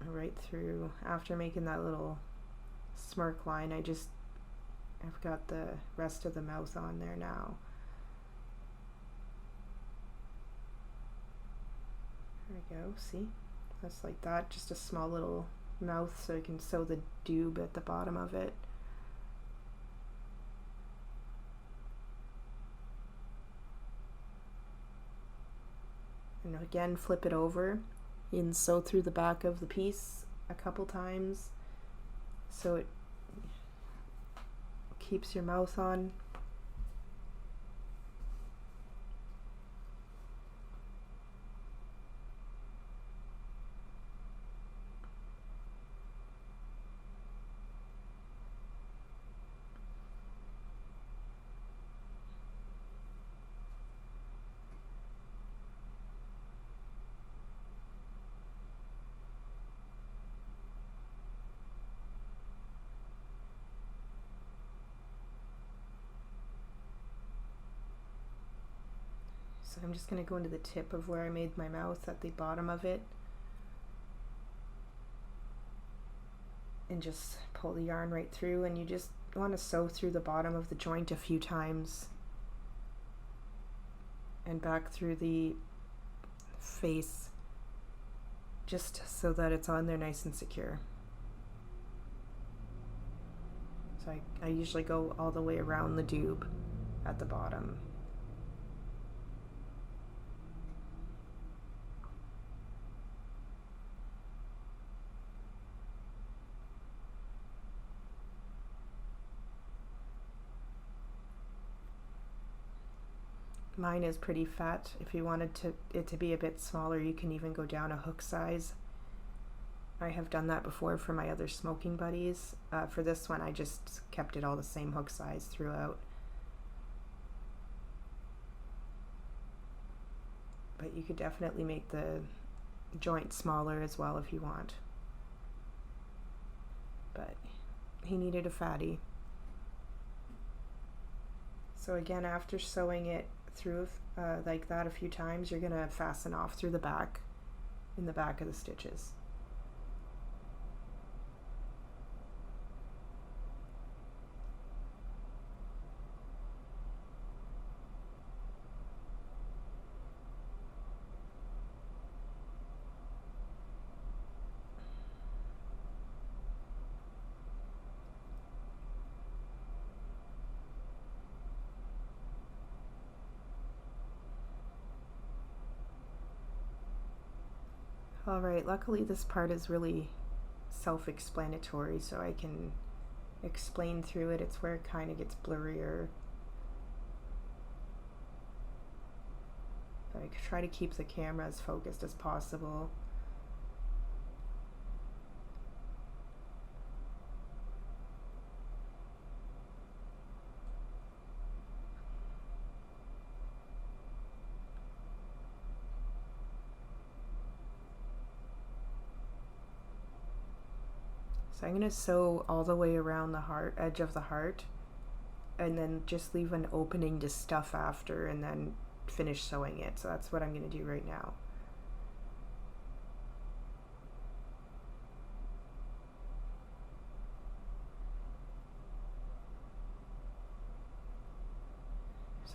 Right through, after making that little smirk line, I've got the rest of the mouth on there now. There we go, see? That's like that, just a small little mouth so I can sew the dube at the bottom of it. And again, flip it over. You can sew through the back of the piece a couple times so it keeps your mouth on. So I'm just going to go into the tip of where I made my mouth at the bottom of it and just pull the yarn right through, and you just want to sew through the bottom of the joint a few times and back through the face just so that it's on there nice and secure. So I usually go all the way around the dube at the bottom. Mine is pretty fat. If you wanted it to be a bit smaller, you can even go down a hook size. I have done that before for my other smoking buddies. For this one, I just kept it all the same hook size throughout. But you could definitely make the joint smaller as well if you want. But he needed a fatty. So again, after sewing it through like that a few times, you're gonna fasten off through the back, in the back of the stitches. Alright, luckily this part is really self-explanatory, so I can explain through it. It's where it kind of gets blurrier. But I try to keep the camera as focused as possible. So I'm going to sew all the way around the heart, edge of the heart, and then just leave an opening to stuff after, and then finish sewing it. So that's what I'm going to do right now.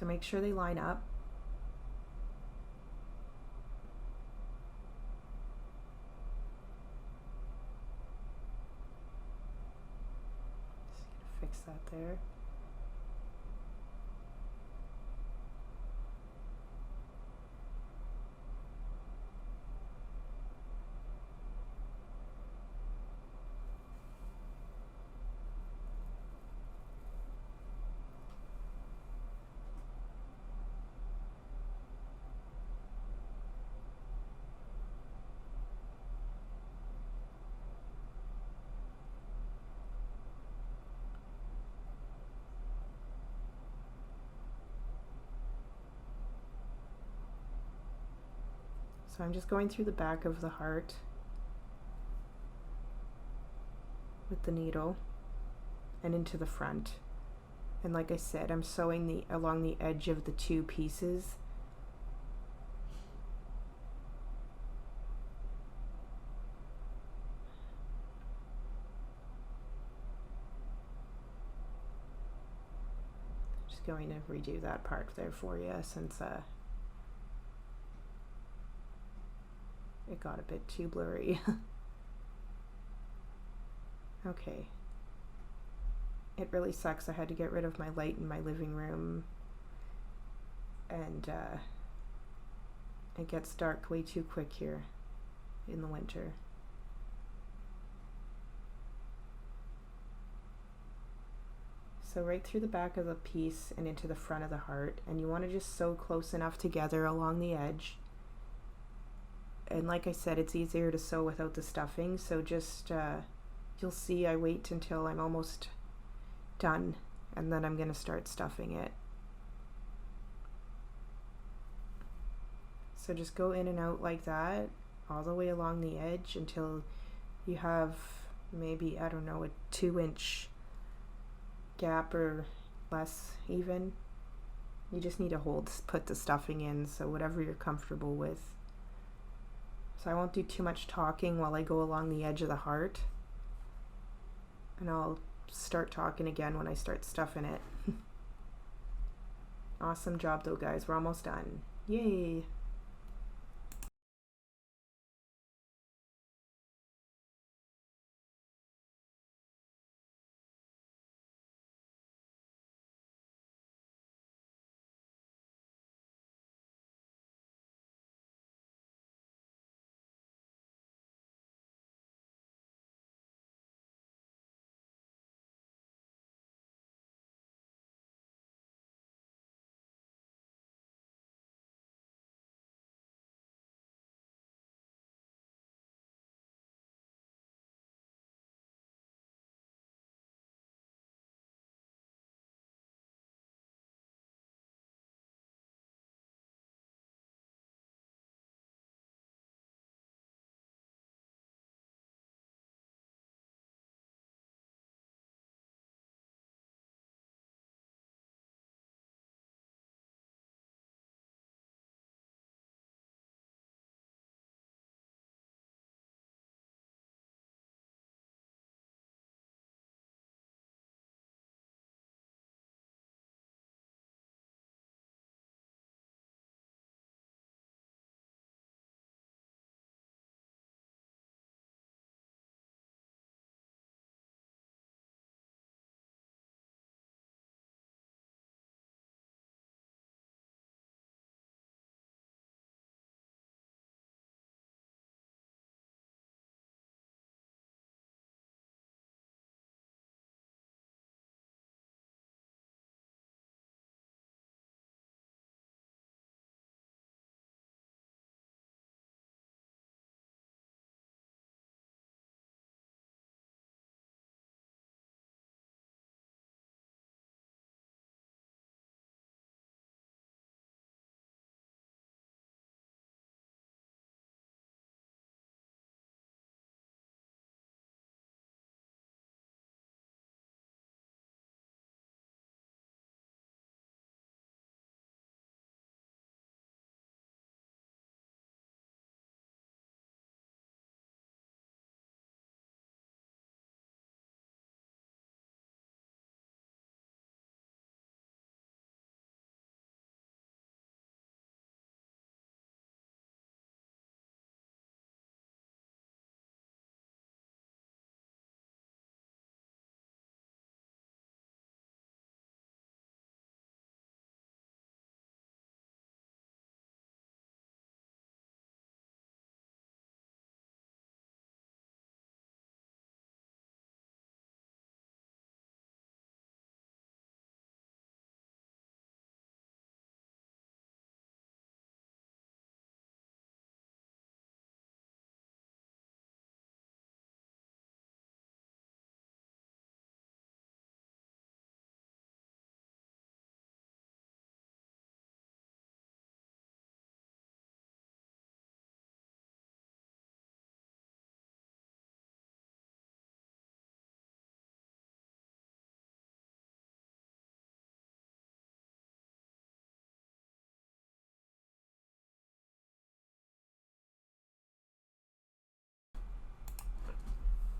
So make sure they line up. Just gonna fix that there. So I'm just going through the back of the heart with the needle and into the front. And like I said, I'm sewing along the edge of the two pieces. Just going to redo that part there for you since it got a bit too blurry. Okay. It really sucks. I had to get rid of my light in my living room, and it gets dark way too quick here in the winter. So right through the back of the piece and into the front of the heart, and you want to just sew close enough together along the edge. And like I said, it's easier to sew without the stuffing, so just you'll see I wait until I'm almost done, and then I'm going to start stuffing it. So just go in and out like that all the way along the edge until you have maybe, I don't know, a 2-inch gap or less even. You just need to put the stuffing in, so whatever you're comfortable with. So I won't do too much talking while I go along the edge of the heart, and I'll start talking again when I start stuffing it. Awesome job though, guys. We're almost done. Yay!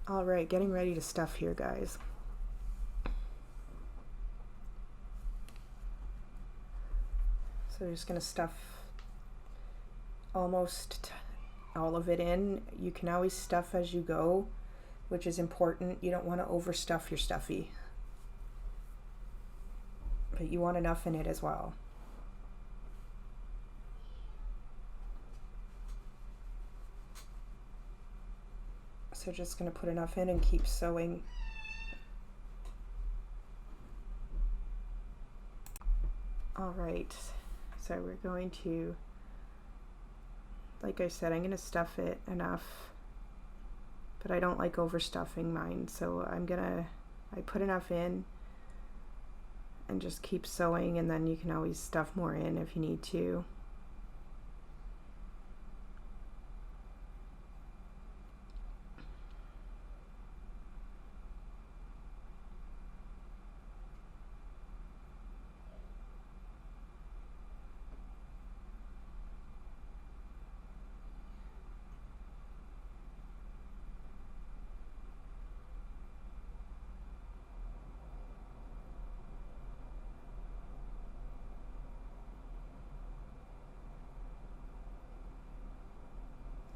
All right, getting ready to stuff here, guys. So we're just gonna stuff almost all of it in. You can always stuff as you go, which is important. You don't want to overstuff your stuffy, but you want enough in it as well. So just going to put enough in and keep sewing. All right, so we're going to, like I said, I'm going to stuff it enough, but I don't like overstuffing mine, so I put enough in and just keep sewing, and then you can always stuff more in if you need to.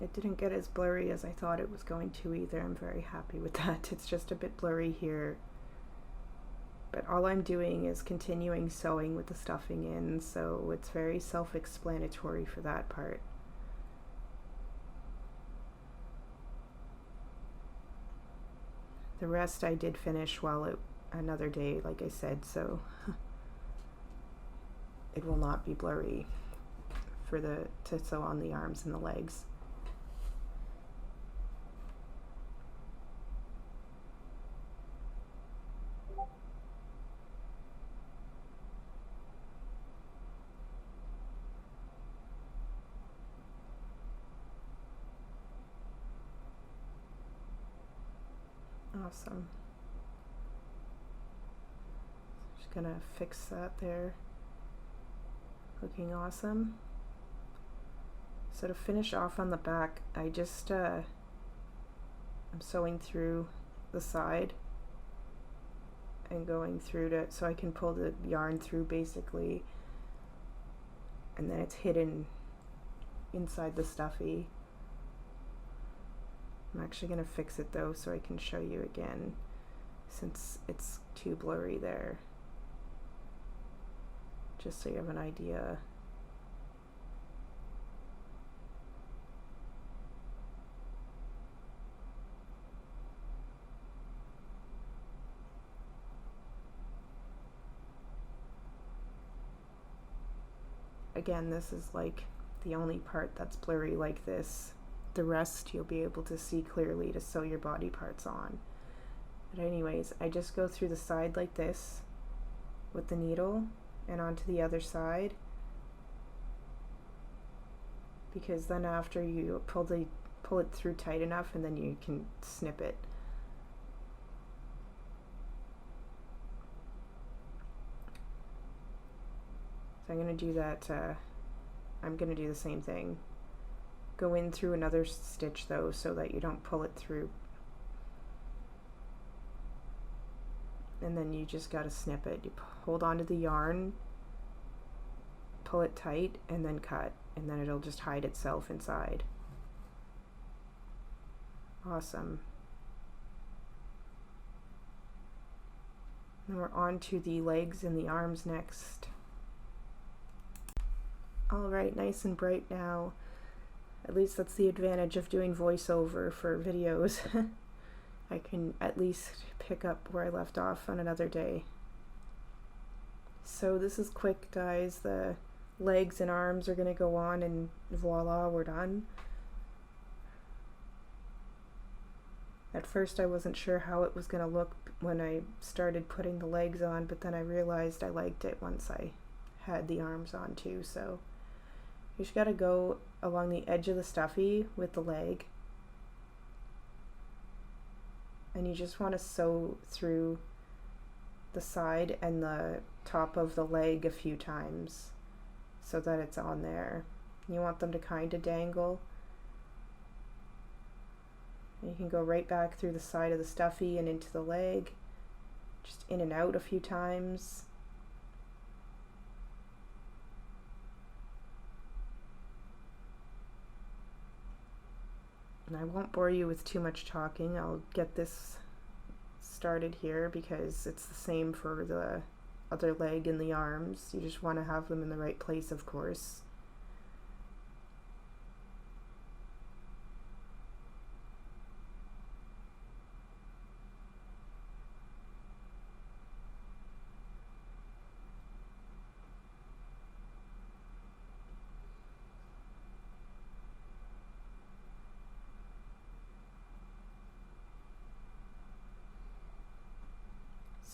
It didn't get as blurry as I thought it was going to either. I'm very happy with that. It's just a bit blurry here. But all I'm doing is continuing sewing with the stuffing in, so it's very self-explanatory for that part. The rest I did finish another day, like I said, so it will not be blurry to sew on the arms and the legs. Awesome. Just gonna fix that there. Looking awesome. So to finish off on the back, I'm sewing through the side and going through so I can pull the yarn through basically, and then it's hidden inside the stuffy. I'm actually going to fix it though so I can show you again, since it's too blurry there, just so you have an idea. Again, this is like the only part that's blurry like this. The rest you'll be able to see clearly to sew your body parts on. But anyways, I just go through the side like this with the needle and onto the other side, because then after you pull it through tight enough, and then you can snip it. So I'm going to do that. I'm going to do the same thing. Go in through another stitch though, so that you don't pull it through. And then you just got to snip it. You hold on to the yarn, pull it tight, and then cut, and then it'll just hide itself inside. Awesome. And we're on to the legs and the arms next. All right, nice and bright now. At least that's the advantage of doing voiceover for videos. I can at least pick up where I left off on another day. So this is quick, guys. The legs and arms are going to go on, and voila, we're done. At first I wasn't sure how it was going to look when I started putting the legs on, but then I realized I liked it once I had the arms on too. So you just got to go along the edge of the stuffy with the leg, and you just want to sew through the side and the top of the leg a few times so that it's on there. You want them to kind of dangle. And you can go right back through the side of the stuffy and into the leg, just in and out a few times. And I won't bore you with too much talking. I'll get this started here because it's the same for the other leg and the arms. You just want to have them in the right place, of course.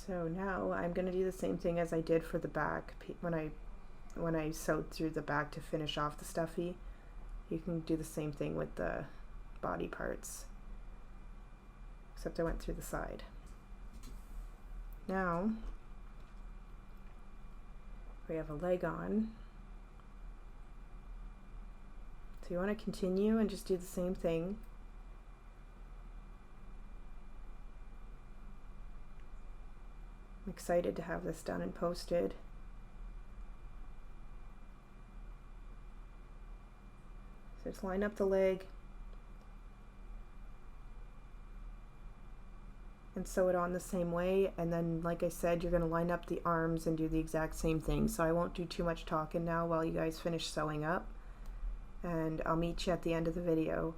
So now I'm going to do the same thing as I did for the back when I sewed through the back to finish off the stuffy. You can do the same thing with the body parts, except I went through the side. Now we have a leg on. So you want to continue and just do the same thing. I'm excited to have this done and posted. So just line up the leg and sew it on the same way, and then like I said, you're going to line up the arms and do the exact same thing. So I won't do too much talking now while you guys finish sewing up, and I'll meet you at the end of the video.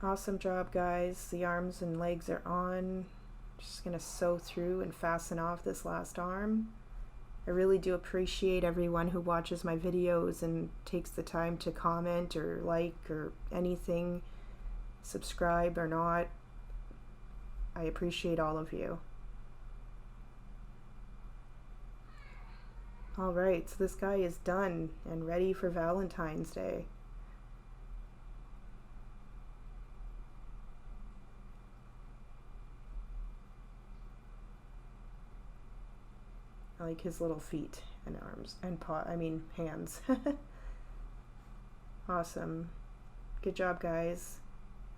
Awesome job, guys. The arms and legs are on. Just gonna sew through and fasten off this last arm. I really do appreciate everyone who watches my videos and takes the time to comment or like or anything, subscribe or not. I appreciate all of you. Alright, so this guy is done and ready for Valentine's Day. I like his little feet and arms and hands. Awesome. Good job, guys.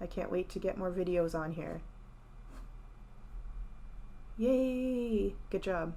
I can't wait to get more videos on here. Yay! Good job.